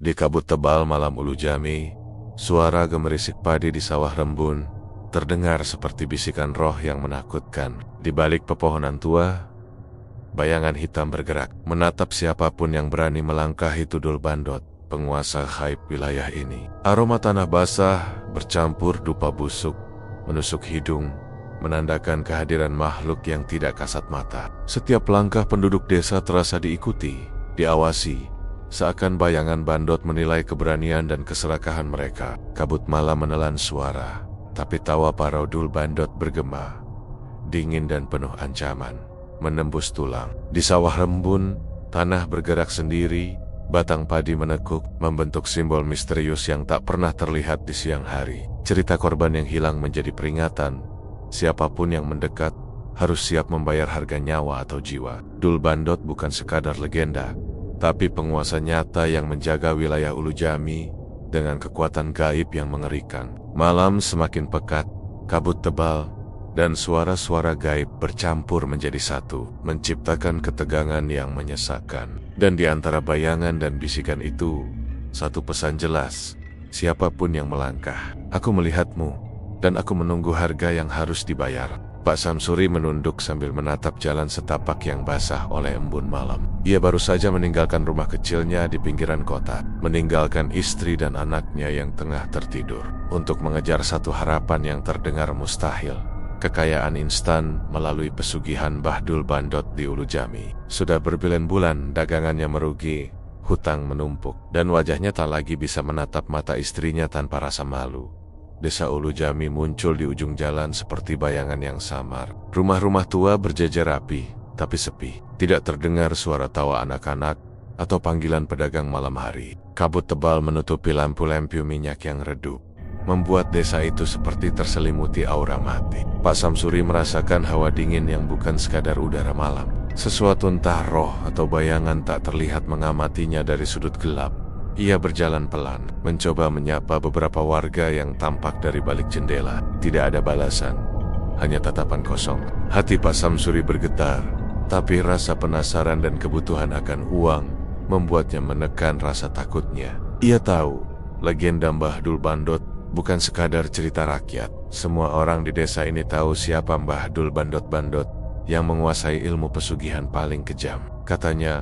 Di kabut tebal malam Ulu Jami, suara gemerisik padi di sawah Rembun terdengar seperti bisikan roh yang menakutkan. Di balik pepohonan tua, bayangan hitam bergerak, menatap siapapun yang berani melangkahi Tudul Bandot, penguasa gaib wilayah ini. Aroma tanah basah bercampur dupa busuk menusuk hidung, menandakan kehadiran makhluk yang tidak kasat mata. Setiap langkah penduduk desa terasa diikuti, diawasi, seakan bayangan Bandot menilai keberanian dan keserakahan mereka. Kabut malam menelan suara, tapi tawa para Tudul Bandot bergema, dingin dan penuh ancaman, menembus tulang. Di sawah Rembun, tanah bergerak sendiri, batang padi menekuk, membentuk simbol misterius yang tak pernah terlihat di siang hari. Cerita korban yang hilang menjadi peringatan, siapapun yang mendekat harus siap membayar harga nyawa atau jiwa. Tudul Bandot bukan sekadar legenda, tapi penguasa nyata yang menjaga wilayah Ulu Jami dengan kekuatan gaib yang mengerikan. Malam semakin pekat, kabut tebal, dan suara-suara gaib bercampur menjadi satu, menciptakan ketegangan yang menyesakkan. Dan di antara bayangan dan bisikan itu, satu pesan jelas, siapapun yang melangkah, aku melihatmu, dan aku menunggu harga yang harus dibayar. Pak Samsuri menunduk sambil menatap jalan setapak yang basah oleh embun malam. Ia baru saja meninggalkan rumah kecilnya di pinggiran kota, meninggalkan istri dan anaknya yang tengah tertidur, untuk mengejar satu harapan yang terdengar mustahil. Kekayaan instan melalui pesugihan Tudul Bandot di Ulu Jami. Sudah berbulan-bulan dagangannya merugi, hutang menumpuk, dan wajahnya tak lagi bisa menatap mata istrinya tanpa rasa malu. Desa Ulu Jami muncul di ujung jalan seperti bayangan yang samar. Rumah-rumah tua berjejer rapi, tapi sepi. Tidak terdengar suara tawa anak-anak atau panggilan pedagang malam hari. Kabut tebal menutupi lampu-lampu minyak yang redup, membuat desa itu seperti terselimuti aura mati. Pak Samsuri merasakan hawa dingin yang bukan sekadar udara malam. Sesuatu entah roh atau bayangan tak terlihat mengamatinya dari sudut gelap. Ia berjalan pelan, mencoba menyapa beberapa warga yang tampak dari balik jendela. Tidak ada balasan, hanya tatapan kosong. Hati Pak Samsuri bergetar, tapi rasa penasaran dan kebutuhan akan uang membuatnya menekan rasa takutnya. Ia tahu, legenda Tudul Bandot bukan sekadar cerita rakyat. Semua orang di desa ini tahu siapa Tudul Bandot yang menguasai ilmu pesugihan paling kejam. Katanya,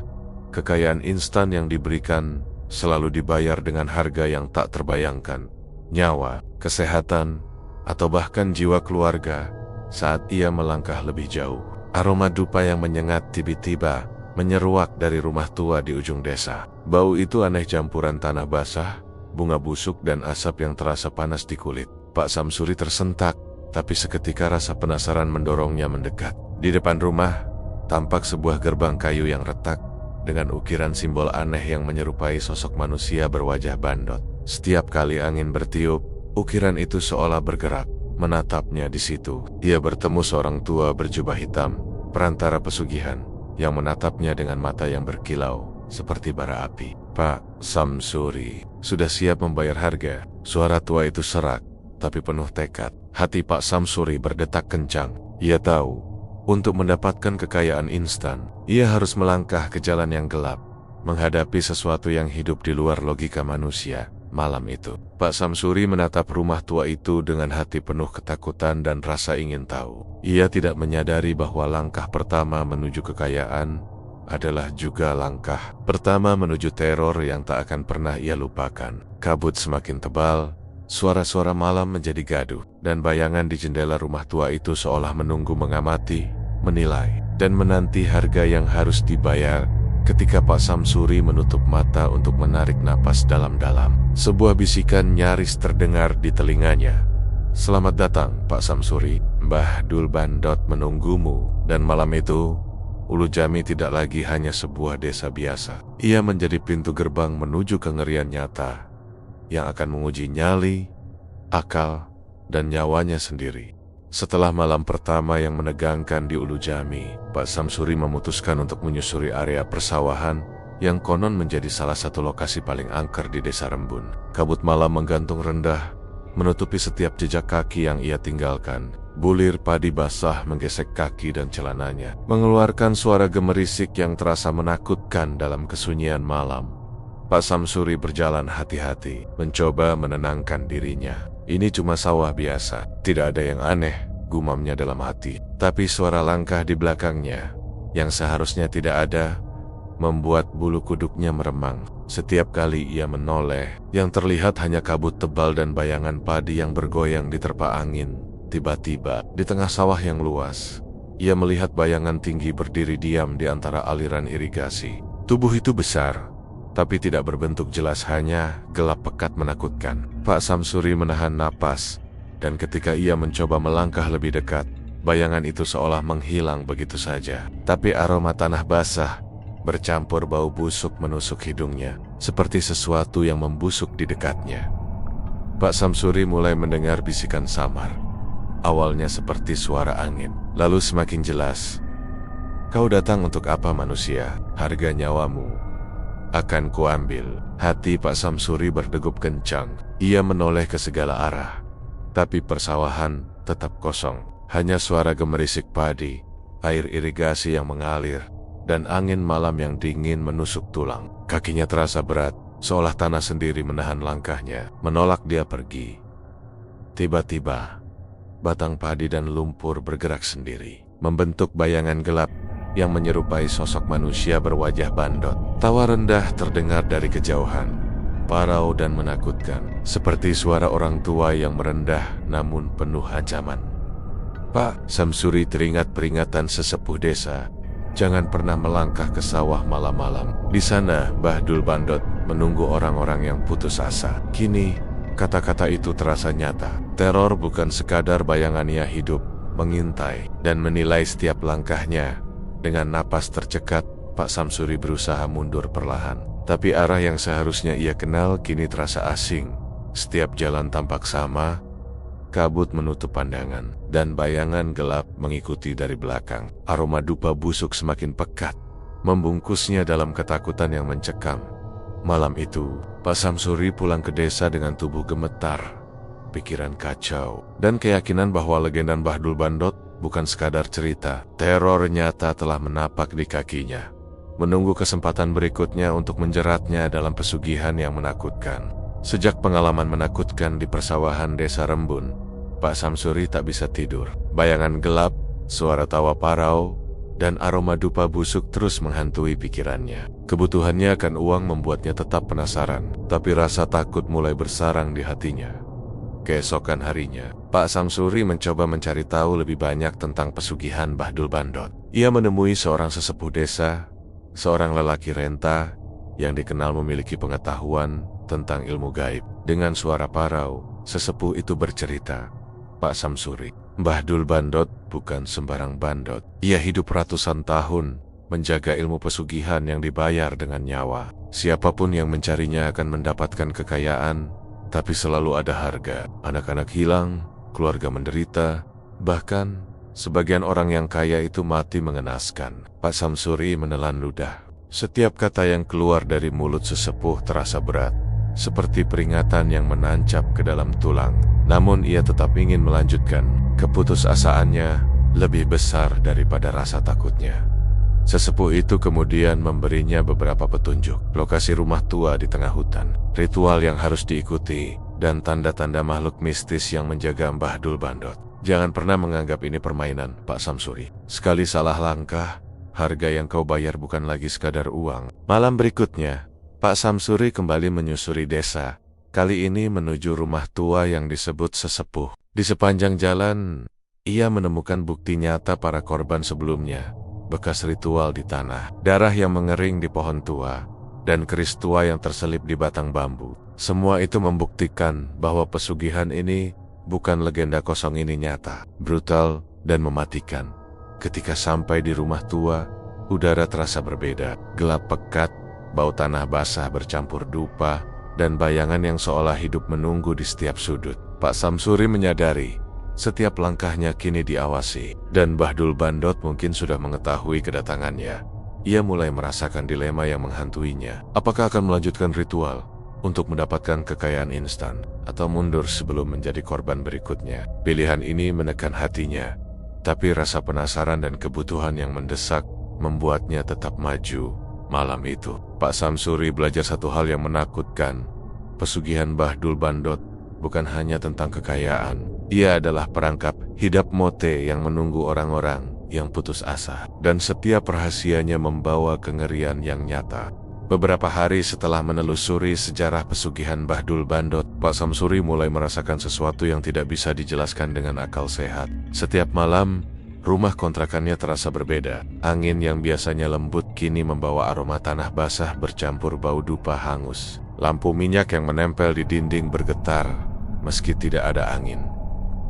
kekayaan instan yang diberikan selalu dibayar dengan harga yang tak terbayangkan. Nyawa, kesehatan, atau bahkan jiwa keluarga saat ia melangkah lebih jauh. Aroma dupa yang menyengat tiba-tiba menyeruak dari rumah tua di ujung desa. Bau itu aneh, campuran tanah basah, bunga busuk, dan asap yang terasa panas di kulit. Pak Samsuri tersentak, tapi seketika rasa penasaran mendorongnya mendekat. Di depan rumah, tampak sebuah gerbang kayu yang retak, dengan ukiran simbol aneh yang menyerupai sosok manusia berwajah bandot. Setiap kali angin bertiup, ukiran itu seolah bergerak, menatapnya di situ. Ia bertemu seorang tua berjubah hitam, perantara pesugihan, yang menatapnya dengan mata yang berkilau, seperti bara api. Pak Samsuri, sudah siap membayar harga? Suara tua itu serak, tapi penuh tekad. Hati Pak Samsuri berdetak kencang. Ia tahu, untuk mendapatkan kekayaan instan, ia harus melangkah ke jalan yang gelap, menghadapi sesuatu yang hidup di luar logika manusia. Malam itu, Pak Samsuri menatap rumah tua itu dengan hati penuh ketakutan dan rasa ingin tahu. Ia tidak menyadari bahwa langkah pertama menuju kekayaan adalah juga langkah pertama menuju teror yang tak akan pernah ia lupakan. Kabut semakin tebal, suara-suara malam menjadi gaduh, dan bayangan di jendela rumah tua itu seolah menunggu, mengamati, menilai, dan menanti harga yang harus dibayar. Ketika Pak Samsuri menutup mata untuk menarik napas dalam-dalam, sebuah bisikan nyaris terdengar di telinganya. Selamat datang, Pak Samsuri. Tudul Bandot menunggumu. Dan malam itu, Ulu Jami tidak lagi hanya sebuah desa biasa. Ia menjadi pintu gerbang menuju kengerian nyata yang akan menguji nyali, akal, dan nyawanya sendiri. Setelah malam pertama yang menegangkan di Ulu Jami, Pak Samsuri memutuskan untuk menyusuri area persawahan yang konon menjadi salah satu lokasi paling angker di desa Rembun. Kabut malam menggantung rendah, menutupi setiap jejak kaki yang ia tinggalkan. Bulir padi basah menggesek kaki dan celananya, mengeluarkan suara gemerisik yang terasa menakutkan dalam kesunyian malam. Pak Samsuri berjalan hati-hati, mencoba menenangkan dirinya. Ini cuma sawah biasa, tidak ada yang aneh, gumamnya dalam hati. Tapi suara langkah di belakangnya, yang seharusnya tidak ada, membuat bulu kuduknya meremang. Setiap kali ia menoleh, yang terlihat hanya kabut tebal dan bayangan padi yang bergoyang diterpa angin. Tiba-tiba, di tengah sawah yang luas, ia melihat bayangan tinggi berdiri diam di antara aliran irigasi. Tubuh itu besar, tapi tidak berbentuk jelas, hanya gelap pekat menakutkan. Pak Samsuri menahan napas, dan ketika ia mencoba melangkah lebih dekat, bayangan itu seolah menghilang begitu saja. Tapi aroma tanah basah bercampur bau busuk menusuk hidungnya, seperti sesuatu yang membusuk di dekatnya. Pak Samsuri mulai mendengar bisikan samar. Awalnya seperti suara angin, lalu semakin jelas. "Kau datang untuk apa, manusia? Harga nyawamu akan kuambil." Hati Pak Samsuri berdegup kencang. Ia menoleh ke segala arah, tapi persawahan tetap kosong. Hanya suara gemerisik padi, air irigasi yang mengalir, dan angin malam yang dingin menusuk tulang. Kakinya terasa berat, seolah tanah sendiri menahan langkahnya, menolak dia pergi. Tiba-tiba, batang padi dan lumpur bergerak sendiri, membentuk bayangan gelap yang menyerupai sosok manusia berwajah bandot. Tawa rendah terdengar dari kejauhan, parau dan menakutkan, seperti suara orang tua yang merendah namun penuh ancaman. Pak Samsuri teringat peringatan sesepuh desa, jangan pernah melangkah ke sawah malam-malam. Di sana, Mbah Dul Bandot menunggu orang-orang yang putus asa. Kini, kata-kata itu terasa nyata. Teror bukan sekadar bayangan, ia hidup, mengintai, dan menilai setiap langkahnya. Dengan napas tercekat, Pak Samsuri berusaha mundur perlahan. Tapi arah yang seharusnya ia kenal kini terasa asing. Setiap jalan tampak sama, kabut menutup pandangan, dan bayangan gelap mengikuti dari belakang. Aroma dupa busuk semakin pekat, membungkusnya dalam ketakutan yang mencekam. Malam itu, Pak Samsuri pulang ke desa dengan tubuh gemetar, pikiran kacau, dan keyakinan bahwa legenda Mbah Dul Bandot bukan sekadar cerita. Teror nyata telah menapak di kakinya, menunggu kesempatan berikutnya untuk menjeratnya dalam pesugihan yang menakutkan. Sejak pengalaman menakutkan di persawahan desa Rembun, Pak Samsuri tak bisa tidur. Bayangan gelap, suara tawa parau, dan aroma dupa busuk terus menghantui pikirannya. Kebutuhannya akan uang membuatnya tetap penasaran, tapi rasa takut mulai bersarang di hatinya. Keesokan harinya, Pak Samsuri mencoba mencari tahu lebih banyak tentang pesugihan Mbah Dul Bandot. Ia menemui seorang sesepuh desa, seorang lelaki renta yang dikenal memiliki pengetahuan tentang ilmu gaib. Dengan suara parau, sesepuh itu bercerita, "Pak Samsuri, Mbah Dul Bandot bukan sembarang bandot. Ia hidup ratusan tahun, menjaga ilmu pesugihan yang dibayar dengan nyawa. Siapapun yang mencarinya akan mendapatkan kekayaan, tapi selalu ada harga. Anak-anak hilang, keluarga menderita, bahkan sebagian orang yang kaya itu mati mengenaskan." Pak Samsuri menelan ludah. Setiap kata yang keluar dari mulut sesepuh terasa berat, seperti peringatan yang menancap ke dalam tulang. Namun ia tetap ingin melanjutkan. Keputusasaannya lebih besar daripada rasa takutnya. Sesepuh itu kemudian memberinya beberapa petunjuk. Lokasi rumah tua di tengah hutan, ritual yang harus diikuti, dan tanda-tanda makhluk mistis yang menjaga Mbah Dul Bandot. "Jangan pernah menganggap ini permainan, Pak Samsuri. Sekali salah langkah, harga yang kau bayar bukan lagi sekadar uang." Malam berikutnya, Pak Samsuri kembali menyusuri desa, kali ini menuju rumah tua yang disebut sesepuh. Di sepanjang jalan, ia menemukan bukti nyata para korban sebelumnya, bekas ritual di tanah, darah yang mengering di pohon tua, dan keris tua yang terselip di batang bambu. Semua itu membuktikan bahwa pesugihan ini bukan legenda kosong, ini nyata, brutal, dan mematikan. Ketika sampai di rumah tua, udara terasa berbeda, gelap pekat, bau tanah basah bercampur dupa, dan bayangan yang seolah hidup menunggu di setiap sudut. Pak Samsuri menyadari, setiap langkahnya kini diawasi, dan Mbah Dul Bandot mungkin sudah mengetahui kedatangannya. Ia mulai merasakan dilema yang menghantuinya. Apakah akan melanjutkan ritual untuk mendapatkan kekayaan instan, atau mundur sebelum menjadi korban berikutnya? Pilihan ini menekan hatinya, tapi rasa penasaran dan kebutuhan yang mendesak membuatnya tetap maju, Malam itu, Pak Samsuri belajar satu hal yang menakutkan. Pesugihan Bahdul Bandot bukan hanya tentang kekayaan. Ia adalah perangkap hidup mote yang menunggu orang-orang yang putus asa. Dan setiap rahasianya membawa kengerian yang nyata. Beberapa hari setelah menelusuri sejarah pesugihan Bahdul Bandot, Pak Samsuri mulai merasakan sesuatu yang tidak bisa dijelaskan dengan akal sehat. Setiap malam, rumah kontrakannya terasa berbeda. Angin yang biasanya lembut kini membawa aroma tanah basah bercampur bau dupa hangus. Lampu minyak yang menempel di dinding bergetar meski tidak ada angin.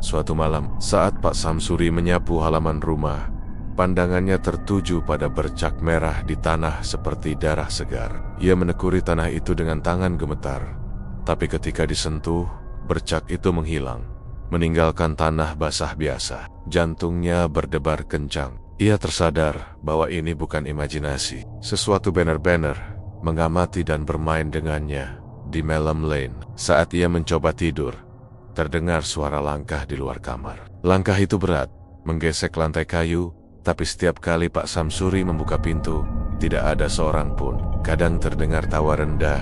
Suatu malam, saat Pak Samsuri menyapu halaman rumah, pandangannya tertuju pada bercak merah di tanah seperti darah segar. Ia menekuri tanah itu dengan tangan gemetar. Tapi ketika disentuh, bercak itu menghilang, meninggalkan tanah basah biasa. Jantungnya berdebar kencang. Ia tersadar bahwa ini bukan imajinasi. Sesuatu benar-benar mengamati dan bermain dengannya di malam lane. Saat ia mencoba tidur, terdengar suara langkah di luar kamar. Langkah itu berat, menggesek lantai kayu. Tapi setiap kali Pak Samsuri membuka pintu, tidak ada seorang pun. Kadang terdengar tawa rendah,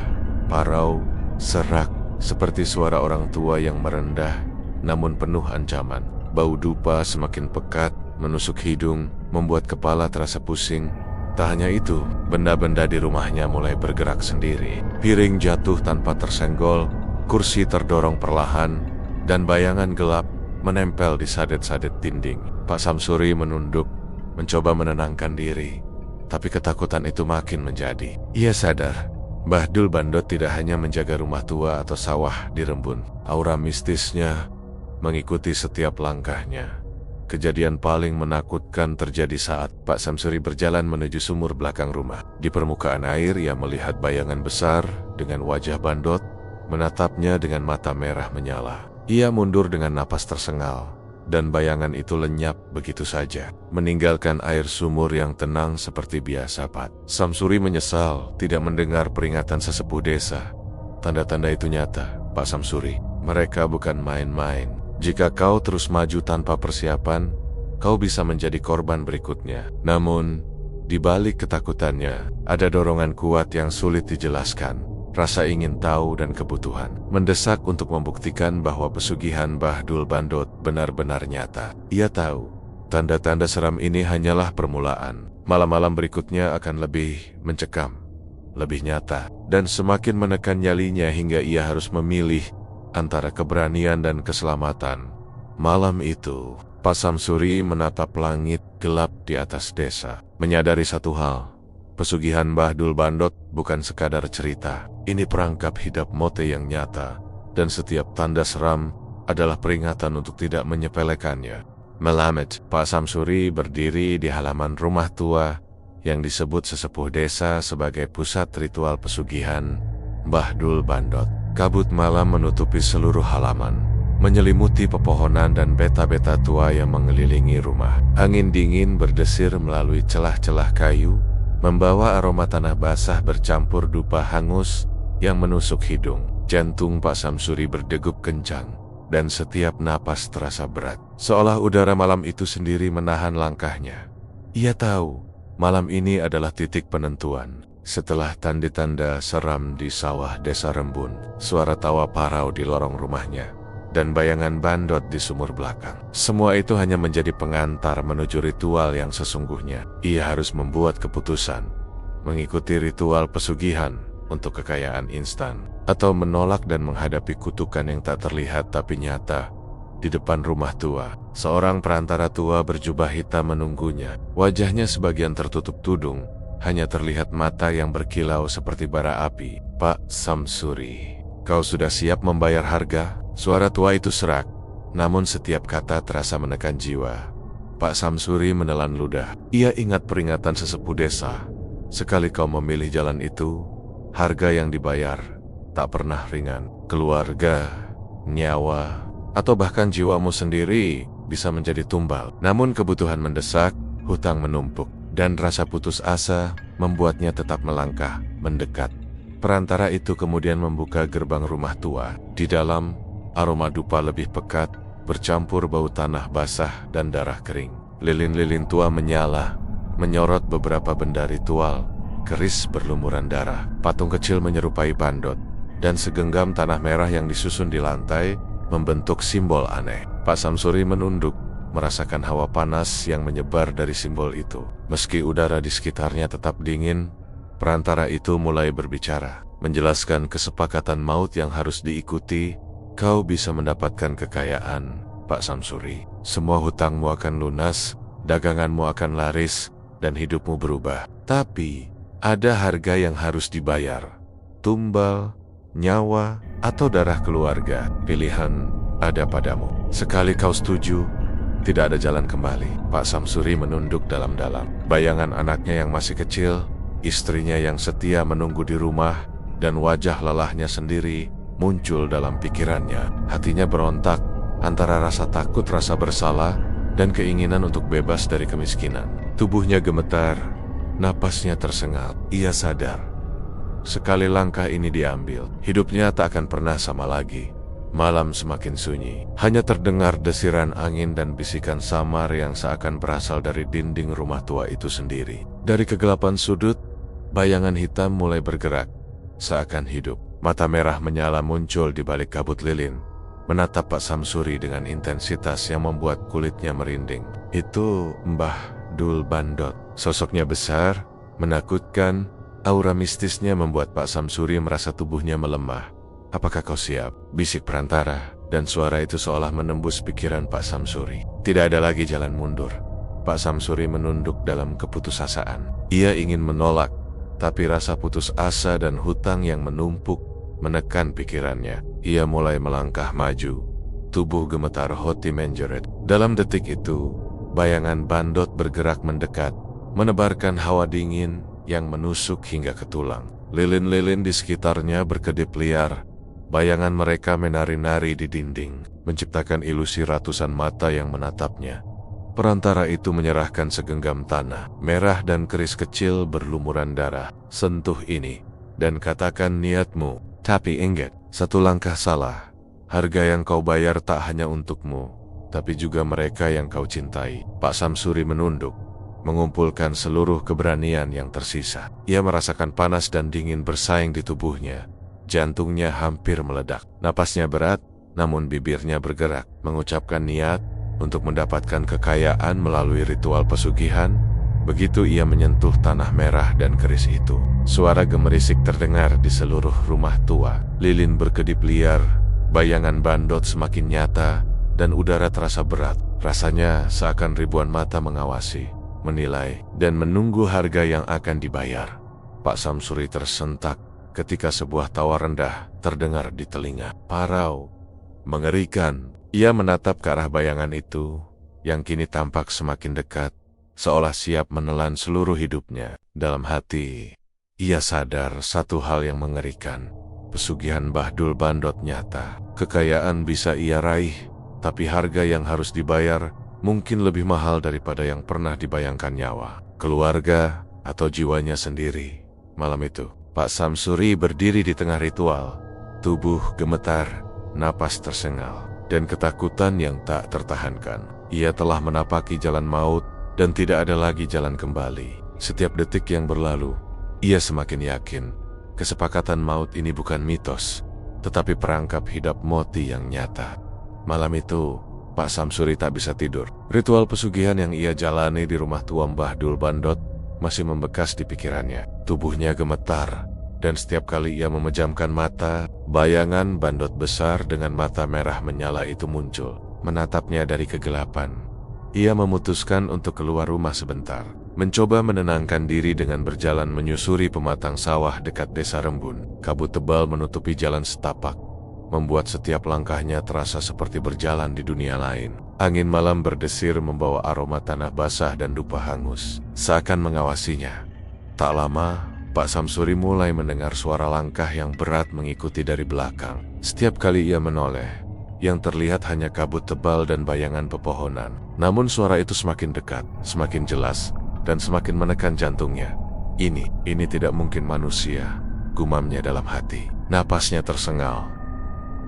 parau, serak, seperti suara orang tua yang merendah, namun penuh ancaman. Bau dupa semakin pekat, menusuk hidung, membuat kepala terasa pusing. Tak hanya itu, benda-benda di rumahnya mulai bergerak sendiri. Piring jatuh tanpa tersenggol, kursi terdorong perlahan, dan bayangan gelap menempel di sadet-sadet dinding. Pak Samsuri menunduk, mencoba menenangkan diri, tapi ketakutan itu makin menjadi. Ia sadar, Bahdul Bandot tidak hanya menjaga rumah tua atau sawah di Rembun. Aura mistisnya mengikuti setiap langkahnya. Kejadian paling menakutkan terjadi saat Pak Samsuri berjalan menuju sumur belakang rumah. Di permukaan air, ia melihat bayangan besar dengan wajah Bandot, menatapnya dengan mata merah menyala. Ia mundur dengan napas tersengal, dan bayangan itu lenyap begitu saja, meninggalkan air sumur yang tenang seperti biasa. Pak Samsuri menyesal tidak mendengar peringatan sesepuh desa. Tanda-tanda itu nyata, Pak Samsuri. Mereka bukan main-main. Jika kau terus maju tanpa persiapan, kau bisa menjadi korban berikutnya. Namun, di balik ketakutannya, ada dorongan kuat yang sulit dijelaskan. Rasa ingin tahu dan kebutuhan mendesak untuk membuktikan bahwa pesugihan Bahdul Bandot benar-benar nyata. Ia tahu, tanda-tanda seram ini hanyalah permulaan. Malam-malam berikutnya akan lebih mencekam, lebih nyata, dan semakin menekan nyalinya hingga ia harus memilih antara keberanian dan keselamatan. Malam itu, Pak Samsuri menatap langit gelap di atas desa, menyadari satu hal. Pesugihan Bahdul Bandot bukan sekadar cerita. Ini perangkap hidup mote yang nyata, dan setiap tanda seram adalah peringatan untuk tidak menyepelekannya. Melamet, Pak Samsuri berdiri di halaman rumah tua yang disebut sesepuh desa sebagai pusat ritual pesugihan Bahdul Bandot. Kabut malam menutupi seluruh halaman, menyelimuti pepohonan dan beta-beta tua yang mengelilingi rumah. Angin dingin berdesir melalui celah-celah kayu, membawa aroma tanah basah bercampur dupa hangus yang menusuk hidung. Jantung Pak Samsuri berdegup kencang, dan setiap napas terasa berat, seolah udara malam itu sendiri menahan langkahnya. Ia tahu, malam ini adalah titik penentuan. Setelah tanda-tanda seram di sawah desa Rembun, suara tawa parau di lorong rumahnya, dan bayangan Bandot di sumur belakang. Semua itu hanya menjadi pengantar menuju ritual yang sesungguhnya. Ia harus membuat keputusan, mengikuti ritual pesugihan untuk kekayaan instan, atau menolak dan menghadapi kutukan yang tak terlihat tapi nyata. Di depan rumah tua, seorang perantara tua berjubah hitam menunggunya. Wajahnya sebagian tertutup tudung, hanya terlihat mata yang berkilau seperti bara api. Pak Samsuri, kau sudah siap membayar harga? Suara tua itu serak, namun setiap kata terasa menekan jiwa. Pak Samsuri menelan ludah. Ia ingat peringatan sesepuh desa. Sekali kau memilih jalan itu, harga yang dibayar tak pernah ringan. Keluarga, nyawa, atau bahkan jiwamu sendiri bisa menjadi tumbal. Namun kebutuhan mendesak, hutang menumpuk, dan rasa putus asa membuatnya tetap melangkah, mendekat. Perantara itu kemudian membuka gerbang rumah tua. Di dalam, aroma dupa lebih pekat, bercampur bau tanah basah dan darah kering. Lilin-lilin tua menyala, menyorot beberapa benda ritual. keris berlumuran darah. Patung kecil menyerupai Bandot, dan segenggam tanah merah yang disusun di lantai membentuk simbol aneh. Pak Samsuri menunduk, merasakan hawa panas yang menyebar dari simbol itu. Meski udara di sekitarnya tetap dingin, perantara itu mulai berbicara, menjelaskan kesepakatan maut yang harus diikuti. Kau bisa mendapatkan kekayaan, Pak Samsuri. Semua hutangmu akan lunas, daganganmu akan laris, dan hidupmu berubah. Tapi, ada harga yang harus dibayar. Tumbal, nyawa, atau darah keluarga. Pilihan ada padamu. Sekali kau setuju, tidak ada jalan kembali. Pak Samsuri menunduk dalam-dalam. Bayangan anaknya yang masih kecil, istrinya yang setia menunggu di rumah, dan wajah lelahnya sendiri muncul dalam pikirannya. Hatinya berontak antara rasa takut, rasa bersalah, dan keinginan untuk bebas dari kemiskinan. Tubuhnya gemetar, napasnya tersengat. Ia sadar, sekali langkah ini diambil, hidupnya tak akan pernah sama lagi. Malam semakin sunyi, hanya terdengar desiran angin dan bisikan samar yang seakan berasal dari dinding rumah tua itu sendiri. Dari kegelapan sudut, bayangan hitam mulai bergerak, seakan hidup. Mata merah menyala muncul di balik kabut lilin, menatap Pak Samsuri dengan intensitas yang membuat kulitnya merinding. Itu Mbah Dul Bandot. Sosoknya besar, menakutkan, aura mistisnya membuat Pak Samsuri merasa tubuhnya melemah. Apakah kau siap? Bisik perantara, dan suara itu seolah menembus pikiran Pak Samsuri. Tidak ada lagi jalan mundur. Pak Samsuri menunduk dalam keputusasaan. Ia ingin menolak, tapi rasa putus asa dan hutang yang menumpuk menekan pikirannya. Ia mulai melangkah maju. Tubuh gemetar hoti menjerit. Dalam detik itu, bayangan Bandot bergerak mendekat, menebarkan hawa dingin yang menusuk hingga ke tulang. Lilin-lilin di sekitarnya berkedip liar. Bayangan mereka menari-nari di dinding, menciptakan ilusi ratusan mata yang menatapnya. Perantara itu menyerahkan segenggam tanah, merah dan keris kecil berlumuran darah. Sentuh ini, dan katakan niatmu. Tapi ingat, satu langkah salah, harga yang kau bayar tak hanya untukmu, tapi juga mereka yang kau cintai. Pak Samsuri menunduk, mengumpulkan seluruh keberanian yang tersisa. Ia merasakan panas dan dingin bersaing di tubuhnya. Jantungnya hampir meledak. Napasnya berat, namun bibirnya bergerak, mengucapkan niat untuk mendapatkan kekayaan melalui ritual pesugihan. Begitu ia menyentuh tanah merah dan keris itu, suara gemerisik terdengar di seluruh rumah tua. Lilin berkedip liar, bayangan Bandot semakin nyata, dan udara terasa berat. Rasanya seakan ribuan mata mengawasi, menilai, dan menunggu harga yang akan dibayar. Pak Samsuri tersentak ketika sebuah tawa rendah terdengar di telinga. Parau, mengerikan. Ia menatap ke arah bayangan itu, yang kini tampak semakin dekat, seolah siap menelan seluruh hidupnya. Dalam hati, ia sadar satu hal yang mengerikan. Pesugihan Mbah Dul Bandot nyata. Kekayaan bisa ia raih, tapi harga yang harus dibayar mungkin lebih mahal daripada yang pernah dibayangkan nyawa, keluarga, atau jiwanya sendiri. Malam itu, Pak Samsuri berdiri di tengah ritual. Tubuh gemetar, napas tersengal, dan ketakutan yang tak tertahankan. Ia telah menapaki jalan maut, dan tidak ada lagi jalan kembali. Setiap detik yang berlalu, ia semakin yakin kesepakatan maut ini bukan mitos, tetapi perangkap hidup mati yang nyata. Malam itu, Pak Samsuri tak bisa tidur. Ritual pesugihan yang ia jalani di rumah tua Mbah Dul Bandot masih membekas di pikirannya. Tubuhnya gemetar, dan setiap kali ia memejamkan mata, bayangan Bandot besar dengan mata merah menyala itu muncul, menatapnya dari kegelapan. Ia memutuskan untuk keluar rumah sebentar, mencoba menenangkan diri dengan berjalan menyusuri pematang sawah dekat desa Rembun. Kabut tebal menutupi jalan setapak, membuat setiap langkahnya terasa seperti berjalan di dunia lain. Angin malam berdesir membawa aroma tanah basah dan dupa hangus, seakan mengawasinya. Tak lama, Pak Samsuri mulai mendengar suara langkah yang berat mengikuti dari belakang. Setiap kali ia menoleh, yang terlihat hanya kabut tebal dan bayangan pepohonan. Namun suara itu semakin dekat, semakin jelas, dan semakin menekan jantungnya. Ini tidak mungkin manusia, gumamnya dalam hati. Napasnya tersengal.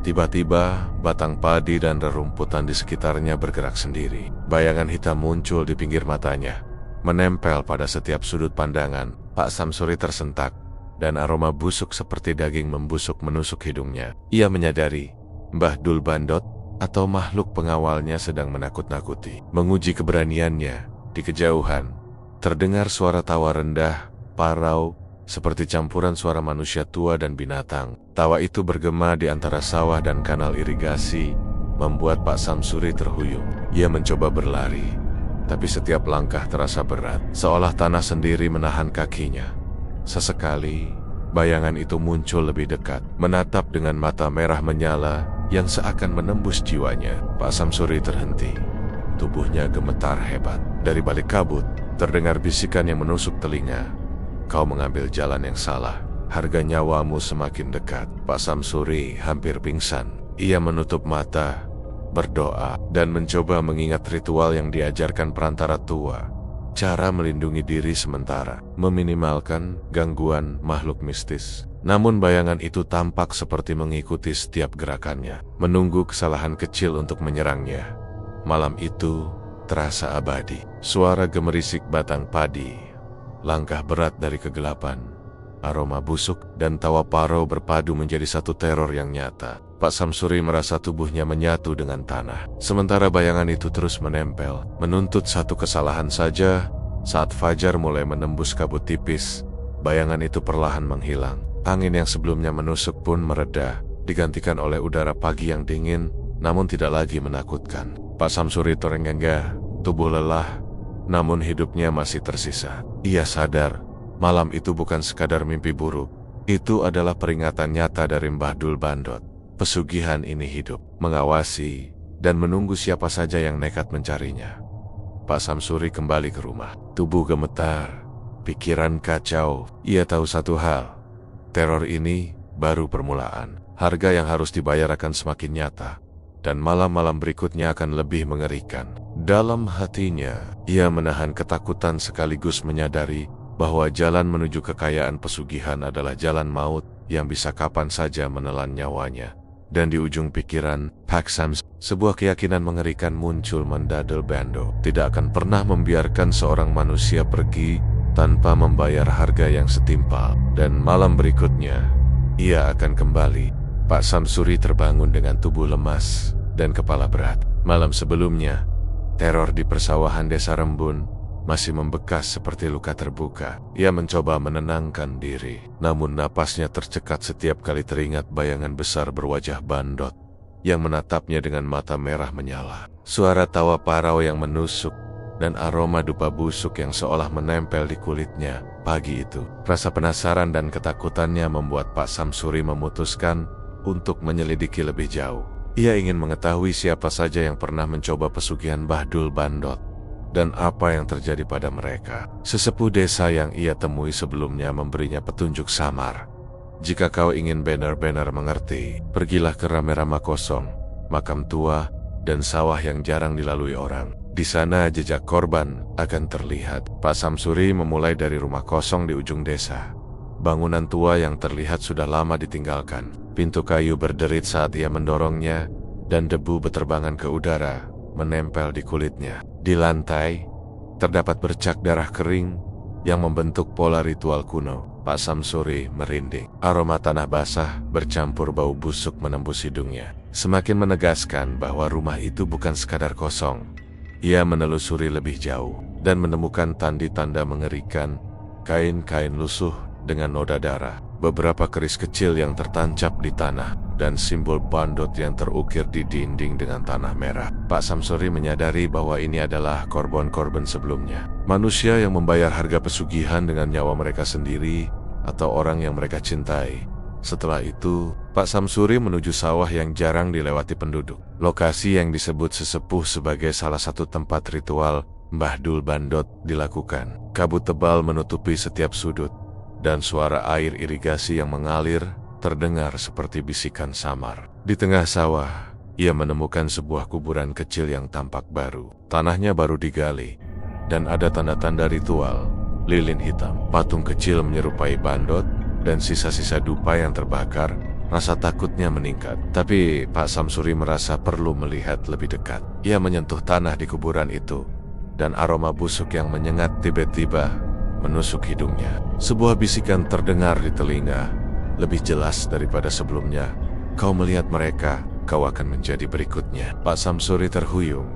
Tiba-tiba, batang padi dan rerumputan di sekitarnya bergerak sendiri. Bayangan hitam muncul di pinggir matanya, menempel pada setiap sudut pandangan. Pak Samsuri tersentak, dan aroma busuk seperti daging membusuk menusuk hidungnya. Ia menyadari Mbah Dul Bandot atau makhluk pengawalnya sedang menakut-nakuti. Menguji keberaniannya, di kejauhan terdengar suara tawa rendah, parau, seperti campuran suara manusia tua dan binatang. Tawa itu bergema di antara sawah dan kanal irigasi, membuat Pak Samsuri terhuyung. Ia mencoba berlari, tapi setiap langkah terasa berat, seolah tanah sendiri menahan kakinya. Sesekali, bayangan itu muncul lebih dekat, menatap dengan mata merah menyala yang seakan menembus jiwanya. Pak Samsuri terhenti. Tubuhnya gemetar hebat. Dari balik kabut, terdengar bisikan yang menusuk telinga. Kau mengambil jalan yang salah. Harga nyawamu semakin dekat. Pak Samsuri hampir pingsan. Ia menutup mata, berdoa, dan mencoba mengingat ritual yang diajarkan perantara tua. Cara melindungi diri sementara, meminimalkan gangguan makhluk mistis. Namun bayangan itu tampak seperti mengikuti setiap gerakannya, menunggu kesalahan kecil untuk menyerangnya. Malam itu terasa abadi. Suara gemerisik batang padi, langkah berat dari kegelapan, aroma busuk, dan tawa parau berpadu menjadi satu teror yang nyata. Pak Samsuri merasa tubuhnya menyatu dengan tanah. Sementara bayangan itu terus menempel, menuntut satu kesalahan saja. Saat fajar mulai menembus kabut tipis, bayangan itu perlahan menghilang. Angin yang sebelumnya menusuk pun mereda, digantikan oleh udara pagi yang dingin, namun tidak lagi menakutkan. Pak Samsuri terengah-engah, tubuh lelah, namun hidupnya masih tersisa. Ia sadar, malam itu bukan sekadar mimpi buruk. Itu adalah peringatan nyata dari Mbah Dul Bandot. Pesugihan ini hidup, mengawasi, dan menunggu siapa saja yang nekat mencarinya. Pak Samsuri kembali ke rumah. Tubuh gemetar, pikiran kacau. Ia tahu satu hal, teror ini baru permulaan. Harga yang harus dibayar akan semakin nyata, dan malam-malam berikutnya akan lebih mengerikan. Dalam hatinya, ia menahan ketakutan sekaligus menyadari bahwa jalan menuju kekayaan pesugihan adalah jalan maut yang bisa kapan saja menelan nyawanya. Dan di ujung pikiran Pak Sams, sebuah keyakinan mengerikan muncul. Mbah Dul Bandot tidak akan pernah membiarkan seorang manusia pergi tanpa membayar harga yang setimpal. Dan malam berikutnya, ia akan kembali. Pak Samsuri terbangun dengan tubuh lemas dan kepala berat. Malam sebelumnya, teror di persawahan desa Rembun masih membekas seperti luka terbuka. Ia mencoba menenangkan diri, namun napasnya tercekat setiap kali teringat bayangan besar berwajah Bandot yang menatapnya dengan mata merah menyala. Suara tawa parau yang menusuk dan aroma dupa busuk yang seolah menempel di kulitnya. Pagi itu, rasa penasaran dan ketakutannya membuat Pak Samsuri memutuskan untuk menyelidiki lebih jauh. Ia ingin mengetahui siapa saja yang pernah mencoba pesugihan Mbah Dul Bandot dan apa yang terjadi pada mereka. Sesepuh desa yang ia temui sebelumnya memberinya petunjuk samar. Jika kau ingin benar-benar mengerti, pergilah ke Rame-Rama Kosong, makam tua, dan sawah yang jarang dilalui orang. Di sana jejak korban akan terlihat. Pak Samsuri memulai dari rumah kosong di ujung desa. Bangunan tua yang terlihat sudah lama ditinggalkan. Pintu kayu berderit saat ia mendorongnya, dan debu beterbangan ke udara, menempel di kulitnya. Di lantai, terdapat bercak darah kering yang membentuk pola ritual kuno. Pak Samsuri merinding. Aroma tanah basah bercampur bau busuk menembus hidungnya, semakin menegaskan bahwa rumah itu bukan sekadar kosong. Ia menelusuri lebih jauh dan menemukan tanda-tanda mengerikan. Kain-kain lusuh dengan noda darah, beberapa keris kecil yang tertancap di tanah, dan simbol bandot yang terukir di dinding dengan tanah merah. Pak Samsuri menyadari bahwa ini adalah korban-korban sebelumnya. Manusia yang membayar harga pesugihan dengan nyawa mereka sendiri atau orang yang mereka cintai. Setelah itu, Pak Samsuri menuju sawah yang jarang dilewati penduduk. Lokasi yang disebut sesepuh sebagai salah satu tempat ritual Mbah Dul Bandot dilakukan. Kabut tebal menutupi setiap sudut, dan suara air irigasi yang mengalir terdengar seperti bisikan samar. Di tengah sawah, ia menemukan sebuah kuburan kecil yang tampak baru. Tanahnya baru digali, dan ada tanda-tanda ritual. Lilin hitam, patung kecil menyerupai bandot, dan sisa-sisa dupa yang terbakar. Rasa takutnya meningkat. Tapi Pak Samsuri merasa perlu melihat lebih dekat. Ia menyentuh tanah di kuburan itu, dan aroma busuk yang menyengat tiba-tiba menusuk hidungnya. Sebuah bisikan terdengar di telinga, lebih jelas daripada sebelumnya. Kau melihat mereka, kau akan menjadi berikutnya. Pak Samsuri terhuyung,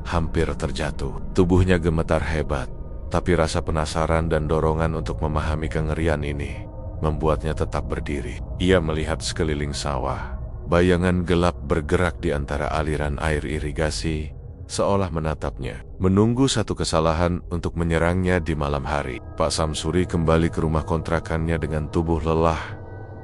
hampir terjatuh. Tubuhnya gemetar hebat, tapi rasa penasaran dan dorongan untuk memahami kengerian ini membuatnya tetap berdiri. Ia melihat sekeliling sawah. Bayangan gelap bergerak di antara aliran air irigasi, seolah menatapnya, menunggu satu kesalahan untuk menyerangnya di malam hari. Pak Samsuri kembali ke rumah kontrakannya dengan tubuh lelah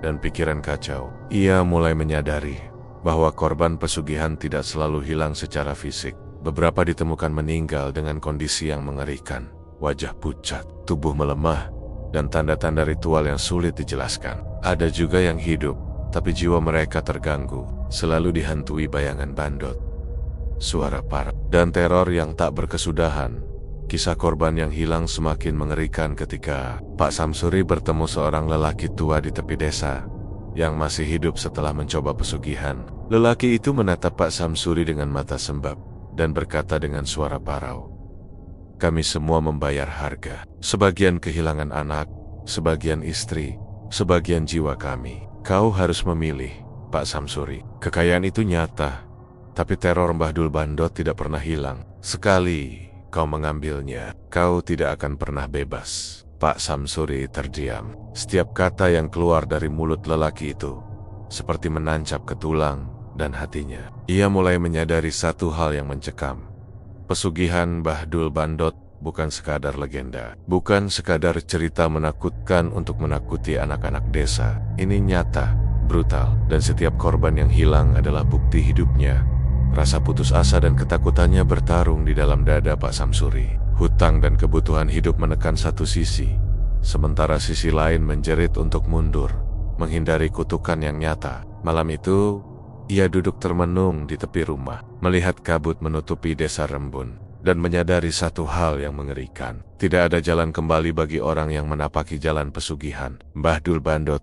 dan pikiran kacau. Ia mulai menyadari bahwa korban pesugihan tidak selalu hilang secara fisik. Beberapa ditemukan meninggal dengan kondisi yang mengerikan. Wajah pucat, tubuh melemah, dan tanda-tanda ritual yang sulit dijelaskan. Ada juga yang hidup, tapi jiwa mereka terganggu, selalu dihantui bayangan bandot, suara parah, dan teror yang tak berkesudahan. Kisah korban yang hilang semakin mengerikan ketika Pak Samsuri bertemu seorang lelaki tua di tepi desa yang masih hidup setelah mencoba pesugihan. Lelaki itu menatap Pak Samsuri dengan mata sembab dan berkata dengan suara parau, "Kami semua membayar harga. Sebagian kehilangan anak, sebagian istri, sebagian jiwa kami. Kau harus memilih, Pak Samsuri. Kekayaan itu nyata, tapi teror Mbah Dul Bandot tidak pernah hilang. Sekali kau mengambilnya, kau tidak akan pernah bebas." Pak Samsuri terdiam. Setiap kata yang keluar dari mulut lelaki itu seperti menancap ke tulang dan hatinya. Ia mulai menyadari satu hal yang mencekam. Pesugihan Mbah Dul Bandot bukan sekadar legenda, bukan sekadar cerita menakutkan untuk menakuti anak-anak desa. Ini nyata, brutal, dan setiap korban yang hilang adalah bukti hidupnya. Rasa putus asa dan ketakutannya bertarung di dalam dada Pak Samsuri. Hutang dan kebutuhan hidup menekan satu sisi, sementara sisi lain menjerit untuk mundur, menghindari kutukan yang nyata. Malam itu, ia duduk termenung di tepi rumah, melihat kabut menutupi desa Rembun, dan menyadari satu hal yang mengerikan. Tidak ada jalan kembali bagi orang yang menapaki jalan pesugihan. Mbah Dul Bandot.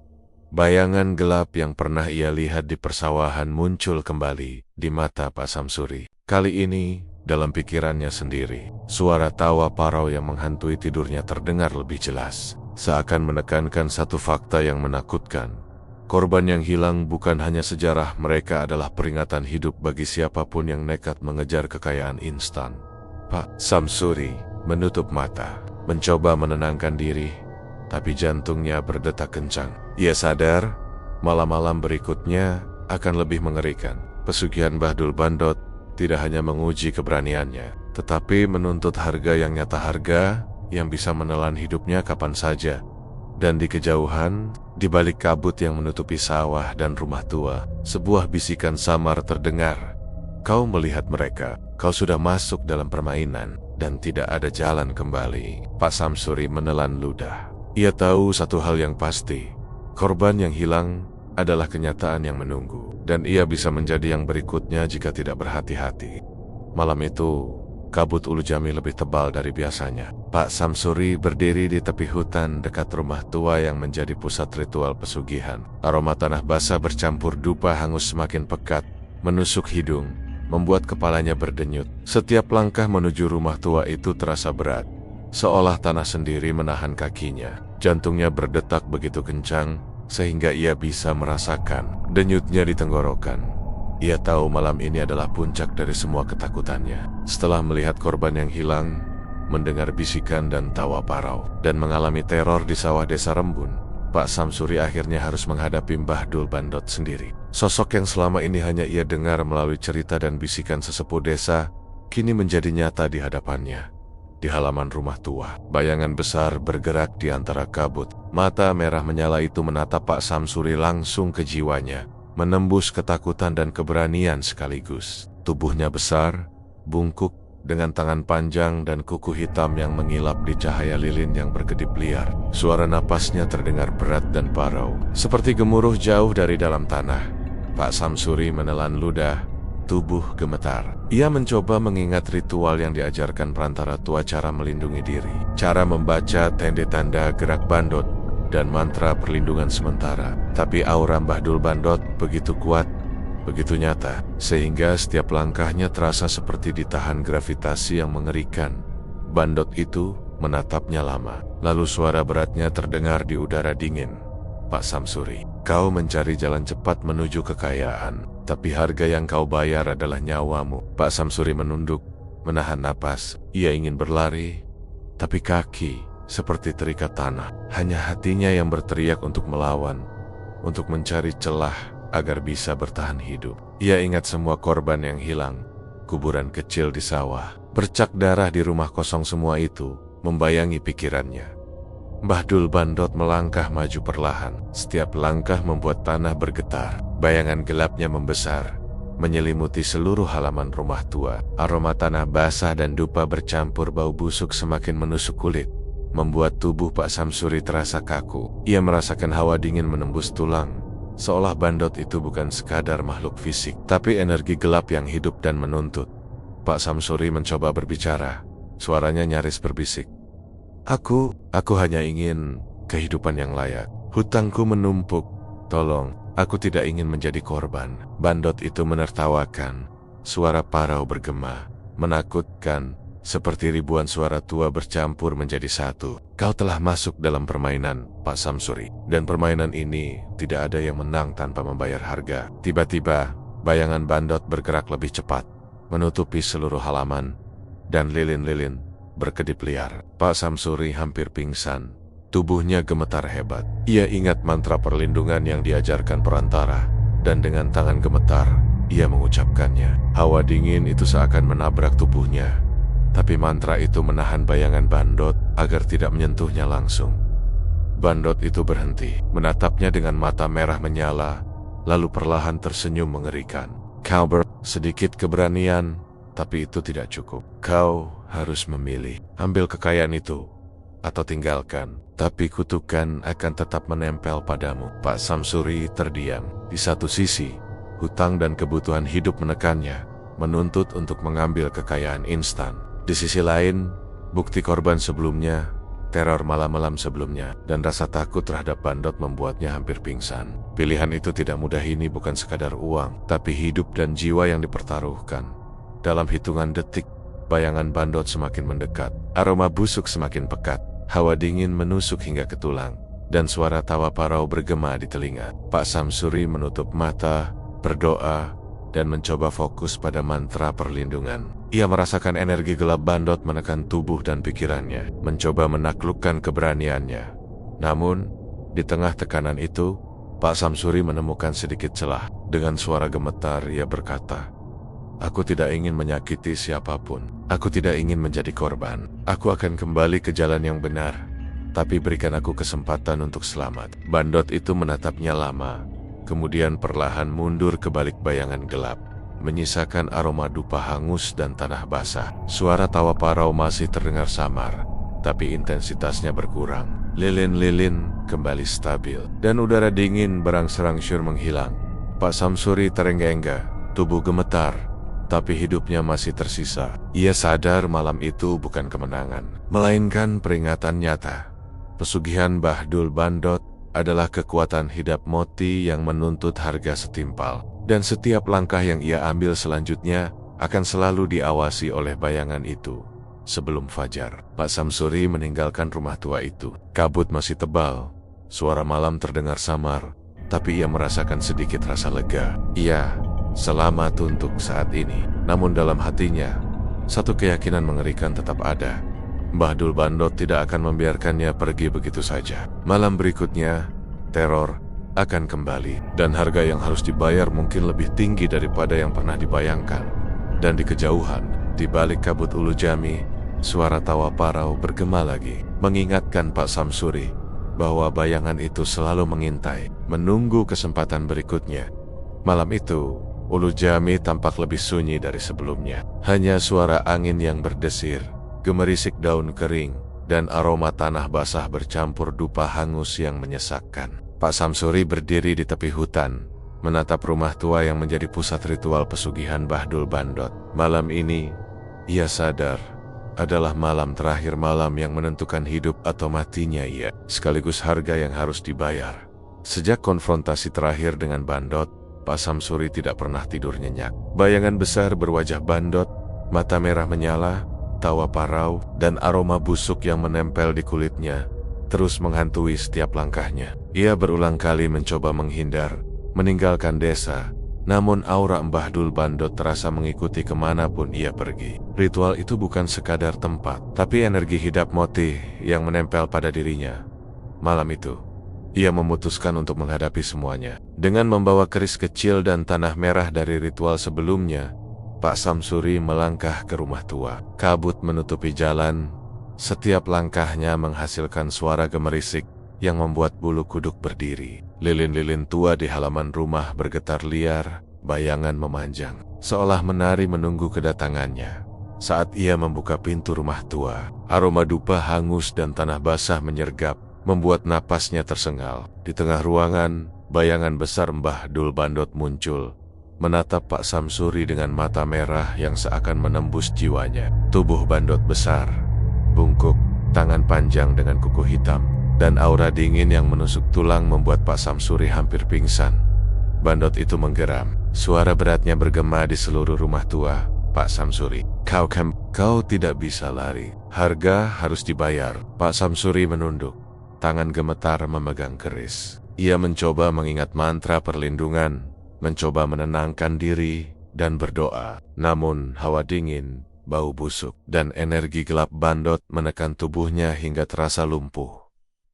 Bayangan gelap yang pernah ia lihat di persawahan muncul kembali di mata Pak Samsuri. Kali ini, dalam pikirannya sendiri, suara tawa parau yang menghantui tidurnya terdengar lebih jelas, seakan menekankan satu fakta yang menakutkan. Korban yang hilang bukan hanya sejarah, mereka adalah peringatan hidup bagi siapapun yang nekat mengejar kekayaan instan. Pak Samsuri menutup mata, mencoba menenangkan diri, tapi jantungnya berdetak kencang. Ia sadar, malam-malam berikutnya akan lebih mengerikan. Pesugihan Mbah Dul Bandot tidak hanya menguji keberaniannya, tetapi menuntut harga yang nyata, harga yang bisa menelan hidupnya kapan saja. Dan di kejauhan, di balik kabut yang menutupi sawah dan rumah tua, sebuah bisikan samar terdengar. "Kau melihat mereka, kau sudah masuk dalam permainan, dan tidak ada jalan kembali." Pak Samsuri menelan ludah. Ia tahu satu hal yang pasti, korban yang hilang adalah kenyataan yang menunggu, dan ia bisa menjadi yang berikutnya jika tidak berhati-hati. Malam itu, kabut Ulu Jami lebih tebal dari biasanya. Pak Samsuri berdiri di tepi hutan dekat rumah tua yang menjadi pusat ritual pesugihan. Aroma tanah basah bercampur dupa hangus semakin pekat, menusuk hidung, membuat kepalanya berdenyut. Setiap langkah menuju rumah tua itu terasa berat, seolah tanah sendiri menahan kakinya. Jantungnya berdetak begitu kencang, sehingga ia bisa merasakan denyutnya di tenggorokan. Ia tahu malam ini adalah puncak dari semua ketakutannya. Setelah melihat korban yang hilang, mendengar bisikan dan tawa parau, dan mengalami teror di sawah desa Rembun, Pak Samsuri akhirnya harus menghadapi Mbah Dul Bandot sendiri. Sosok yang selama ini hanya ia dengar melalui cerita dan bisikan sesepuh desa, kini menjadi nyata di hadapannya. Di halaman rumah tua, bayangan besar bergerak di antara kabut. Mata merah menyala itu menatap Pak Samsuri langsung ke jiwanya, menembus ketakutan dan keberanian sekaligus. Tubuhnya besar, bungkuk, dengan tangan panjang dan kuku hitam yang mengilap di cahaya lilin yang berkedip liar. Suara napasnya terdengar berat dan parau, seperti gemuruh jauh dari dalam tanah. Pak Samsuri menelan ludah, tubuh gemetar. Ia mencoba mengingat ritual yang diajarkan perantara tua, cara melindungi diri, cara membaca tanda gerak bandot, dan mantra perlindungan sementara. Tapi aura Mbah Dul Bandot begitu kuat, begitu nyata, sehingga setiap langkahnya terasa seperti ditahan gravitasi yang mengerikan. Bandot itu menatapnya lama. Lalu suara beratnya terdengar di udara dingin. Pak Samsuri, kau mencari jalan cepat menuju kekayaan, tapi harga yang kau bayar adalah nyawamu. Pak Samsuri menunduk, menahan napas. Ia ingin berlari, tapi kaki seperti terikat tanah. Hanya hatinya yang berteriak untuk melawan, untuk mencari celah agar bisa bertahan hidup. Ia ingat semua korban yang hilang, kuburan kecil di sawah, bercak darah di rumah kosong, semua itu membayangi pikirannya. Mbah Dul Bandot melangkah maju perlahan. Setiap langkah membuat tanah bergetar. Bayangan gelapnya membesar, menyelimuti seluruh halaman rumah tua. Aroma tanah basah dan dupa bercampur bau busuk semakin menusuk kulit, membuat tubuh Pak Samsuri terasa kaku. Ia merasakan hawa dingin menembus tulang, seolah Bandot itu bukan sekadar makhluk fisik, tapi energi gelap yang hidup dan menuntut. Pak Samsuri mencoba berbicara. Suaranya nyaris berbisik. Aku hanya ingin kehidupan yang layak. Hutangku menumpuk. Tolong, aku tidak ingin menjadi korban. Bandot itu menertawakan. Suara parau bergema, menakutkan, seperti ribuan suara tua bercampur menjadi satu. Kau telah masuk dalam permainan, Pak Samsuri. Dan permainan ini tidak ada yang menang tanpa membayar harga. Tiba-tiba, bayangan Bandot bergerak lebih cepat, menutupi seluruh halaman, dan lilin-lilin berkedip liar. Pak Samsuri hampir pingsan. Tubuhnya gemetar hebat. Ia ingat mantra perlindungan yang diajarkan perantara, dan dengan tangan gemetar, ia mengucapkannya. Hawa dingin itu seakan menabrak tubuhnya, tapi mantra itu menahan bayangan Bandot agar tidak menyentuhnya langsung. Bandot itu berhenti, menatapnya dengan mata merah menyala, lalu perlahan tersenyum mengerikan. Kau sedikit keberanian, tapi itu tidak cukup. Kau harus memilih. Ambil kekayaan itu, atau tinggalkan. Tapi kutukan akan tetap menempel padamu. Pak Samsuri terdiam. Di satu sisi, hutang dan kebutuhan hidup menekannya, menuntut untuk mengambil kekayaan instan. Di sisi lain, bukti korban sebelumnya, teror malam-malam sebelumnya, dan rasa takut terhadap Bandot membuatnya hampir pingsan. Pilihan itu tidak mudah. Ini bukan sekadar uang, tapi hidup dan jiwa yang dipertaruhkan. Dalam hitungan detik, bayangan Bandot semakin mendekat. Aroma busuk semakin pekat. Hawa dingin menusuk hingga ke tulang, dan suara tawa parau bergema di telinga. Pak Samsuri menutup mata, berdoa, dan mencoba fokus pada mantra perlindungan. Ia merasakan energi gelap Bandot menekan tubuh dan pikirannya, mencoba menaklukkan keberaniannya. Namun, di tengah tekanan itu, Pak Samsuri menemukan sedikit celah. Dengan suara gemetar, ia berkata, "Aku tidak ingin menyakiti siapapun. Aku tidak ingin menjadi korban. Aku akan kembali ke jalan yang benar. Tapi berikan aku kesempatan untuk selamat." Bandot itu menatapnya lama, kemudian perlahan mundur ke balik bayangan gelap, menyisakan aroma dupa hangus dan tanah basah. Suara tawa parau masih terdengar samar, tapi intensitasnya berkurang. Lilin-lilin kembali stabil, dan udara dingin berangsur-angsur menghilang. Pak Samsuri terengah-engah, tubuh gemetar, tapi hidupnya masih tersisa. Ia sadar malam itu bukan kemenangan, melainkan peringatan nyata. Pesugihan Mbah Dul Bandot adalah kekuatan hidup mati yang menuntut harga setimpal. Dan setiap langkah yang ia ambil selanjutnya akan selalu diawasi oleh bayangan itu. Sebelum fajar, Pak Samsuri meninggalkan rumah tua itu. Kabut masih tebal, suara malam terdengar samar, tapi ia merasakan sedikit rasa lega. Ia selamat untuk saat ini. Namun dalam hatinya, satu keyakinan mengerikan tetap ada. Mbah Dul Bandot tidak akan membiarkannya pergi begitu saja. Malam berikutnya, teror akan kembali, dan harga yang harus dibayar mungkin lebih tinggi daripada yang pernah dibayangkan. Dan di kejauhan, di balik kabut Ulu Jami, suara tawa parau bergema lagi, mengingatkan Pak Samsuri bahwa bayangan itu selalu mengintai, menunggu kesempatan berikutnya. Malam itu, Ulu Jami tampak lebih sunyi dari sebelumnya. Hanya suara angin yang berdesir, gemerisik daun kering, dan aroma tanah basah bercampur dupa hangus yang menyesakkan. Pak Samsuri berdiri di tepi hutan, menatap rumah tua yang menjadi pusat ritual pesugihan Mbah Dul Bandot. Malam ini, ia sadar, adalah malam terakhir, malam yang menentukan hidup atau matinya ia, sekaligus harga yang harus dibayar. Sejak konfrontasi terakhir dengan Bandot, Pak Samsuri tidak pernah tidur nyenyak. Bayangan besar berwajah Bandot, mata merah menyala, tawa parau dan aroma busuk yang menempel di kulitnya terus menghantui setiap langkahnya. Ia berulang kali mencoba menghindar, meninggalkan desa, namun aura Mbah Dul Bandot terasa mengikuti kemanapun ia pergi. Ritual itu bukan sekadar tempat, tapi energi hidup moti yang menempel pada dirinya. Malam itu, ia memutuskan untuk menghadapi semuanya. Dengan membawa keris kecil dan tanah merah dari ritual sebelumnya, Pak Samsuri melangkah ke rumah tua. Kabut menutupi jalan, setiap langkahnya menghasilkan suara gemerisik yang membuat bulu kuduk berdiri. Lilin-lilin tua di halaman rumah bergetar liar, bayangan memanjang, seolah menari menunggu kedatangannya. Saat ia membuka pintu rumah tua, aroma dupa hangus dan tanah basah menyergap, membuat napasnya tersengal. Di tengah ruangan, bayangan besar Mbah Dul Bandot muncul, menatap Pak Samsuri dengan mata merah yang seakan menembus jiwanya. Tubuh Bandot besar, bungkuk, tangan panjang dengan kuku hitam, dan aura dingin yang menusuk tulang membuat Pak Samsuri hampir pingsan. Bandot itu menggeram. Suara beratnya bergema di seluruh rumah tua. Pak Samsuri, kau tidak bisa lari. Harga harus dibayar. Pak Samsuri menunduk. Tangan gemetar memegang keris. Ia mencoba mengingat mantra perlindungan, mencoba menenangkan diri, dan berdoa. Namun hawa dingin, bau busuk, dan energi gelap Bandot menekan tubuhnya hingga terasa lumpuh.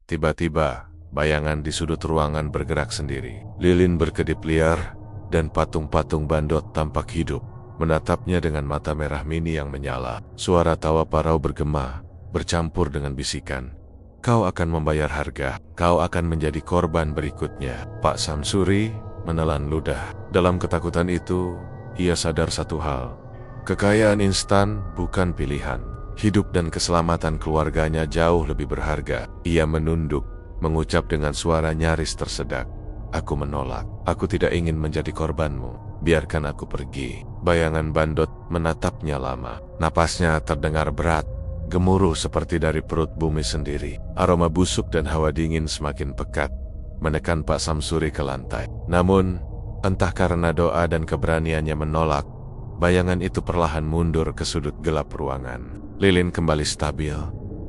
Tiba-tiba, bayangan di sudut ruangan bergerak sendiri. Lilin berkedip liar, dan patung-patung Bandot tampak hidup, menatapnya dengan mata merah mini yang menyala. Suara tawa parau bergema, bercampur dengan bisikan. Kau akan membayar harga, kau akan menjadi korban berikutnya. Pak Samsuri menelan ludah. Dalam ketakutan itu, ia sadar satu hal. Kekayaan instan bukan pilihan. Hidup dan keselamatan keluarganya jauh lebih berharga. Ia menunduk, mengucap dengan suara nyaris tersedak. Aku menolak. Aku tidak ingin menjadi korbanmu. Biarkan aku pergi. Bayangan Bandot menatapnya lama. Napasnya terdengar berat, gemuruh seperti dari perut bumi sendiri. Aroma busuk dan hawa dingin semakin pekat, menekan Pak Samsuri ke lantai. Namun, entah karena doa dan keberaniannya menolak, bayangan itu perlahan mundur ke sudut gelap ruangan. Lilin kembali stabil,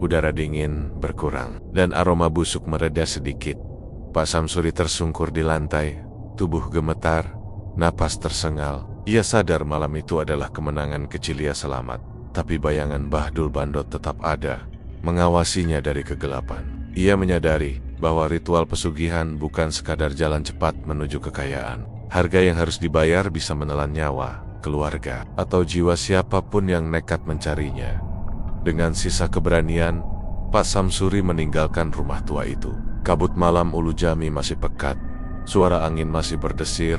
udara dingin berkurang, dan aroma busuk mereda sedikit. Pak Samsuri tersungkur di lantai, tubuh gemetar, napas tersengal. Ia sadar malam itu adalah kemenangan kecil ia selamat, tapi bayangan Mbah Dul Bandot tetap ada, mengawasinya dari kegelapan. Ia menyadari bahwa ritual pesugihan bukan sekadar jalan cepat menuju kekayaan. Harga yang harus dibayar bisa menelan nyawa, keluarga, atau jiwa siapapun yang nekat mencarinya. Dengan sisa keberanian, Pak Samsuri meninggalkan rumah tua itu. Kabut malam Ulu Jami masih pekat, suara angin masih berdesir,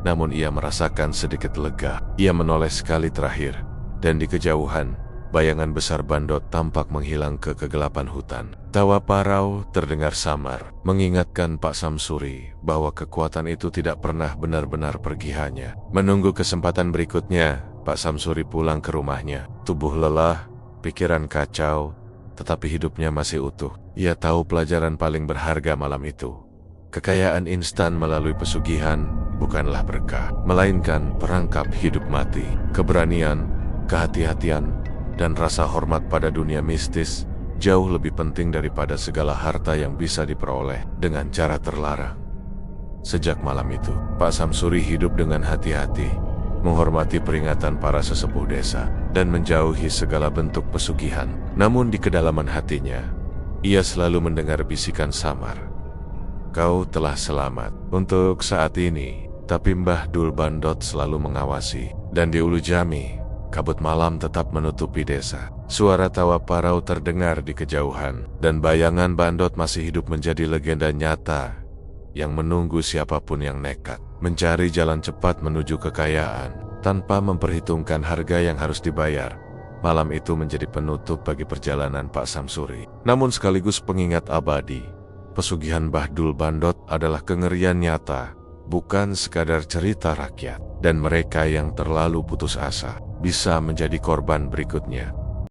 namun ia merasakan sedikit lega. Ia menoleh sekali terakhir, dan di kejauhan, bayangan besar Bandot tampak menghilang ke kegelapan hutan. Tawa parau terdengar samar, mengingatkan Pak Samsuri bahwa kekuatan itu tidak pernah benar-benar pergi hanya. Menunggu kesempatan berikutnya, Pak Samsuri pulang ke rumahnya. Tubuh lelah, pikiran kacau, tetapi hidupnya masih utuh. Ia tahu pelajaran paling berharga malam itu. Kekayaan instan melalui pesugihan bukanlah berkah, melainkan perangkap hidup mati. Keberanian, kehati-hatian, dan rasa hormat pada dunia mistis jauh lebih penting daripada segala harta yang bisa diperoleh dengan cara terlarang. Sejak malam itu, Pak Samsuri hidup dengan hati-hati, menghormati peringatan para sesepuh desa, dan menjauhi segala bentuk pesugihan. Namun di kedalaman hatinya, ia selalu mendengar bisikan samar. Kau telah selamat untuk saat ini, tapi Mbah Dul Bandot selalu mengawasi. Dan di Ulu Jami, kabut malam tetap menutupi desa. Suara tawa parau terdengar di kejauhan, dan bayangan Bandot masih hidup menjadi legenda nyata yang menunggu siapapun yang nekat mencari jalan cepat menuju kekayaan tanpa memperhitungkan harga yang harus dibayar. Malam itu menjadi penutup bagi perjalanan Pak Samsuri, namun sekaligus pengingat abadi. Pesugihan Mbah Dul Bandot adalah kengerian nyata, bukan sekadar cerita rakyat, dan mereka yang terlalu putus asa bisa menjadi korban berikutnya.